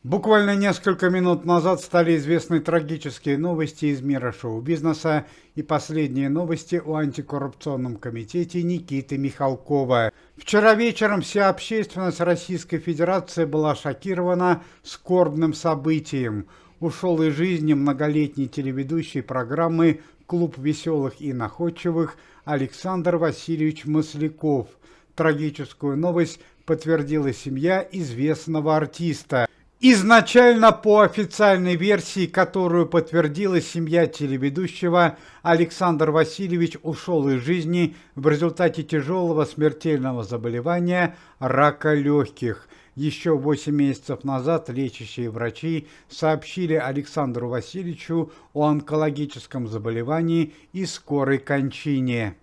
Буквально несколько минут назад стали известны трагические новости из мира шоу-бизнеса и последние новости о антикоррупционном комитете Никиты Михалкова. Вчера вечером вся общественность Российской Федерации была шокирована скорбным событием. Ушел из жизни многолетний телеведущий программы «Клуб веселых и находчивых» Александр Васильевич Масляков. Трагическую новость подтвердила семья известного артиста. Изначально, по официальной версии, которую подтвердила семья телеведущего, Александр Васильевич ушел из жизни в результате тяжелого смертельного заболевания рака легких. Еще 8 месяцев назад лечащие врачи сообщили Александру Васильевичу о онкологическом заболевании и скорой кончине.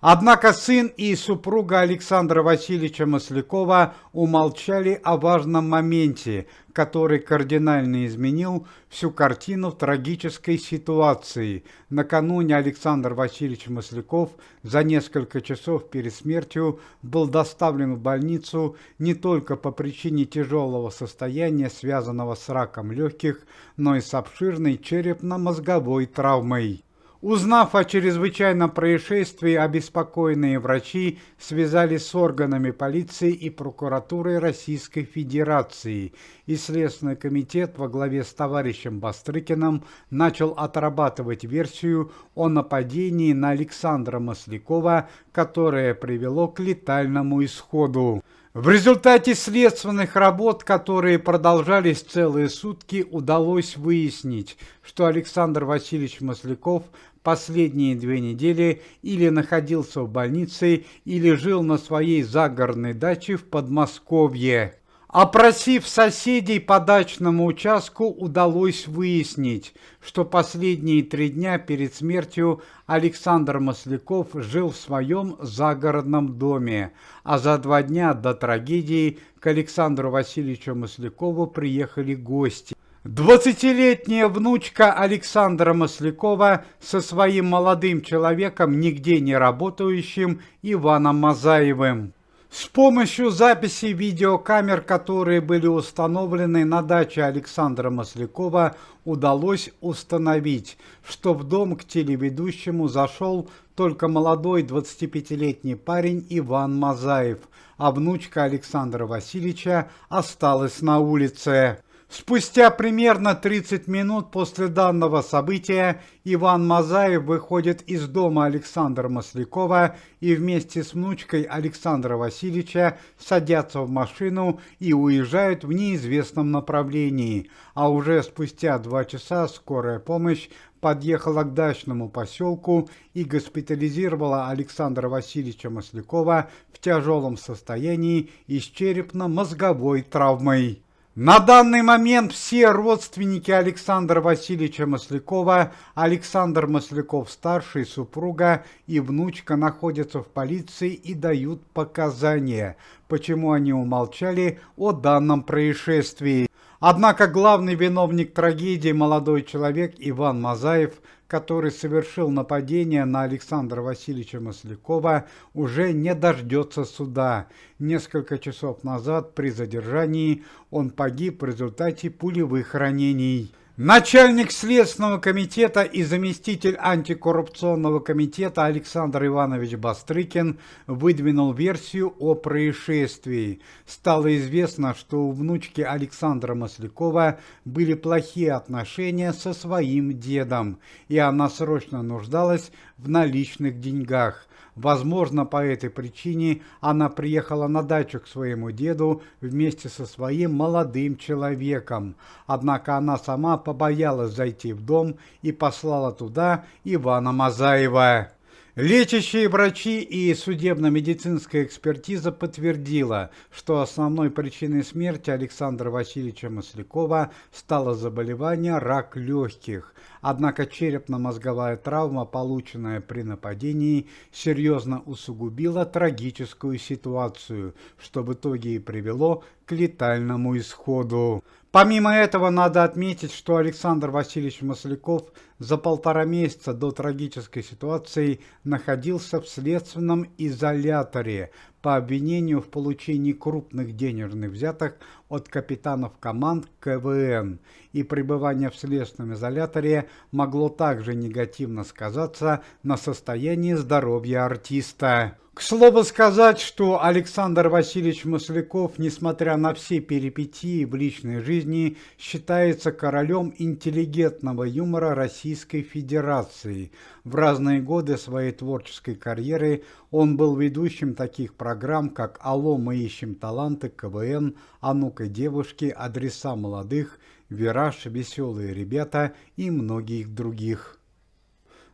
Однако сын и супруга Александра Васильевича Маслякова умолчали о важном моменте, который кардинально изменил всю картину трагической ситуации. Накануне Александр Васильевич Масляков за несколько часов перед смертью был доставлен в больницу не только по причине тяжелого состояния, связанного с раком легких, но и с обширной черепно-мозговой травмой. Узнав о чрезвычайном происшествии, обеспокоенные врачи связались с органами полиции и прокуратурой Российской Федерации, и Следственный комитет во главе с товарищем Бастрыкиным начал отрабатывать версию о нападении на Александра Маслякова, которое привело к летальному исходу. В результате следственных работ, которые продолжались целые сутки, удалось выяснить, что Александр Васильевич Масляков последние 2 недели или находился в больнице, или жил на своей загородной даче в Подмосковье. Опросив соседей по дачному участку, удалось выяснить, что последние 3 дня перед смертью Александр Масляков жил в своем загородном доме, а за 2 дня до трагедии к Александру Васильевичу Маслякову приехали гости. 20-летняя внучка Александра Маслякова со своим молодым человеком, нигде не работающим, Иваном Мазаевым. С помощью записей видеокамер, которые были установлены на даче Александра Маслякова, удалось установить, что в дом к телеведущему зашел только молодой 25-летний парень Иван Мазаев, а внучка Александра Васильевича осталась на улице. Спустя примерно 30 минут после данного события Иван Мазаев выходит из дома Александра Маслякова и вместе с внучкой Александра Васильевича садятся в машину и уезжают в неизвестном направлении, а уже спустя 2 часа скорая помощь подъехала к дачному поселку и госпитализировала Александра Васильевича Маслякова в тяжелом состоянии и с черепно-мозговой травмой. На данный момент все родственники Александра Васильевича Маслякова, Александр Масляков-старший, супруга и внучка находятся в полиции и дают показания, почему они умолчали о данном происшествии. Однако главный виновник трагедии, молодой человек Иван Мазаев, который совершил нападение на Александра Васильевича Маслякова, уже не дождется суда. Несколько часов назад при задержании он погиб в результате пулевых ранений. Начальник Следственного комитета и заместитель антикоррупционного комитета Александр Иванович Бастрыкин выдвинул версию о происшествии. Стало известно, что у внучки Александра Маслякова были плохие отношения со своим дедом, и она срочно нуждалась в наличных деньгах. Возможно, по этой причине она приехала на дачу к своему деду вместе со своим молодым человеком. Однако она сама побоялась зайти в дом и послала туда Ивана Мазаева. Лечащие врачи и судебно-медицинская экспертиза подтвердила, что основной причиной смерти Александра Васильевича Маслякова стало заболевание рак легких. Однако черепно-мозговая травма, полученная при нападении, серьезно усугубила трагическую ситуацию, что в итоге и привело к летальному исходу. Помимо этого, надо отметить, что Александр Васильевич Масляков за 1,5 месяца до трагической ситуации находился в следственном изоляторе. по обвинению в получении крупных денежных взяток от капитанов команд КВН, и пребывание в следственном изоляторе могло также негативно сказаться на состоянии здоровья артиста. К слову сказать, что Александр Васильевич Масляков, несмотря на все перипетии в личной жизни, считается королем интеллигентного юмора Российской Федерации. В разные годы своей творческой карьеры он был ведущим таких программ, как «Алло, мы ищем таланты», «КВН», «А ну-ка, девушки», «Адреса молодых», «Вираж», «Веселые ребята» и многих других.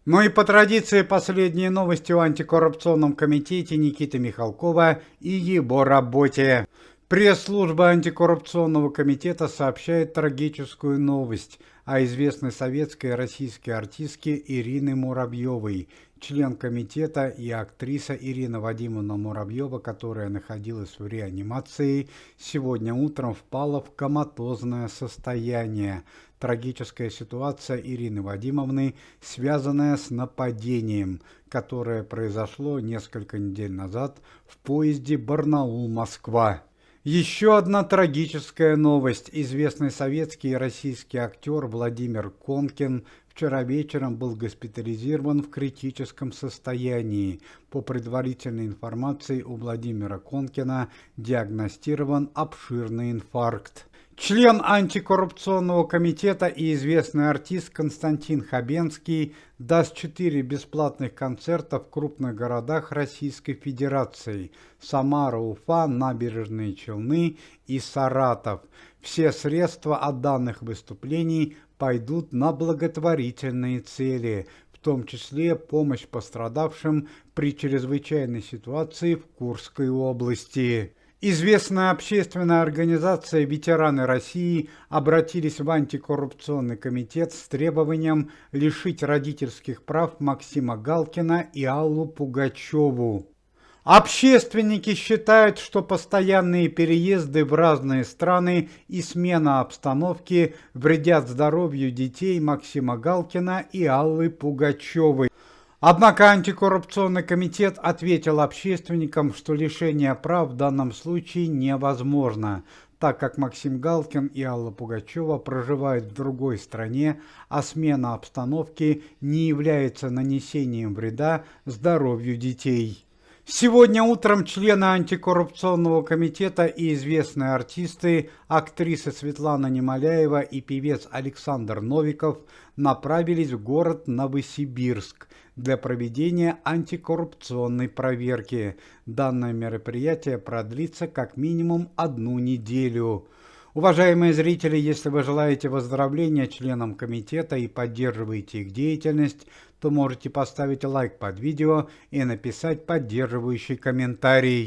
Ну и по традиции последние новости о антикоррупционном комитете Никиты Михалкова и его работе. Пресс-служба антикоррупционного комитета сообщает трагическую новость о известной советской и российской артистке Ирине Муравьевой. Член комитета и актриса Ирина Вадимовна Муравьева, которая находилась в реанимации, сегодня утром впала в коматозное состояние. Трагическая ситуация Ирины Вадимовны, связанная с нападением, которое произошло несколько недель назад в поезде Барнаул-Москва. Еще одна трагическая новость. Известный советский и российский актер Владимир Конкин вчера вечером был госпитализирован в критическом состоянии. По предварительной информации, у Владимира Конкина диагностирован обширный инфаркт. Член антикоррупционного комитета и известный артист Константин Хабенский даст 4 бесплатных концерта в крупных городах Российской Федерации: Самара, Уфа, Набережные Челны и Саратов. Все средства от данных выступлений пойдут на благотворительные цели, в том числе помощь пострадавшим при чрезвычайной ситуации в Курской области. Известная общественная организация «Ветераны России» обратились в антикоррупционный комитет с требованием лишить родительских прав Максима Галкина и Аллу Пугачеву. Общественники считают, что постоянные переезды в разные страны и смена обстановки вредят здоровью детей Максима Галкина и Аллы Пугачевой. Однако антикоррупционный комитет ответил общественникам, что лишение прав в данном случае невозможно, так как Максим Галкин и Алла Пугачева проживают в другой стране, а смена обстановки не является нанесением вреда здоровью детей. Сегодня утром члены антикоррупционного комитета и известные артисты, актриса Светлана Немоляева и певец Александр Новиков направились в город Новосибирск для проведения антикоррупционной проверки. Данное мероприятие продлится как минимум 1 неделю. Уважаемые зрители, если вы желаете выздоровления членам комитета и поддерживаете их деятельность, то можете поставить лайк под видео и написать поддерживающий комментарий.